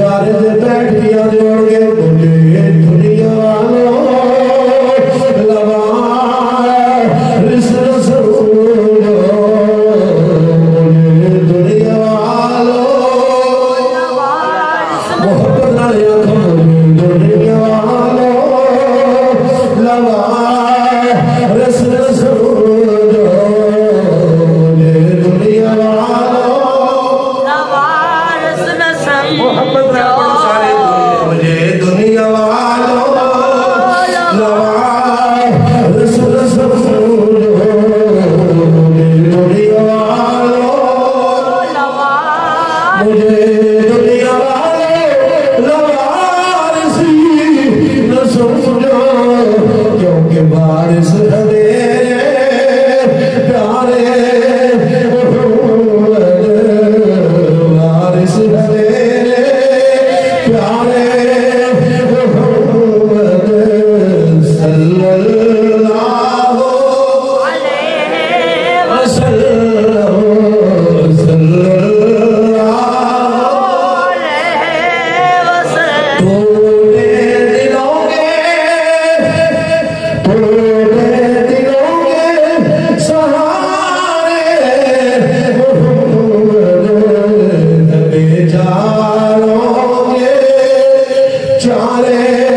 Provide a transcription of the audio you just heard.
प्यारे दे बैठ दिया जोड़े बोले दुनिया वालों लवा रिश्ता सरूरो बोले दुनिया वालों मोहब्बत नाल आखो दुनिया वालों लवा रिश्ता सरूरो बोले दुनिया वालों लवा रिश्ता सरूरो मोहब्बत नाल सारे बोले दुनिया वालों लवा रिश्ता सरूरो बोले दुनिया वालों लवा मुझे दुनिया वालों लवारिसी न समझो क्योंकि बारिश है प्यारे बारिश है प्यारे सल्लल्लाहु अलैहि वसल्लम चारे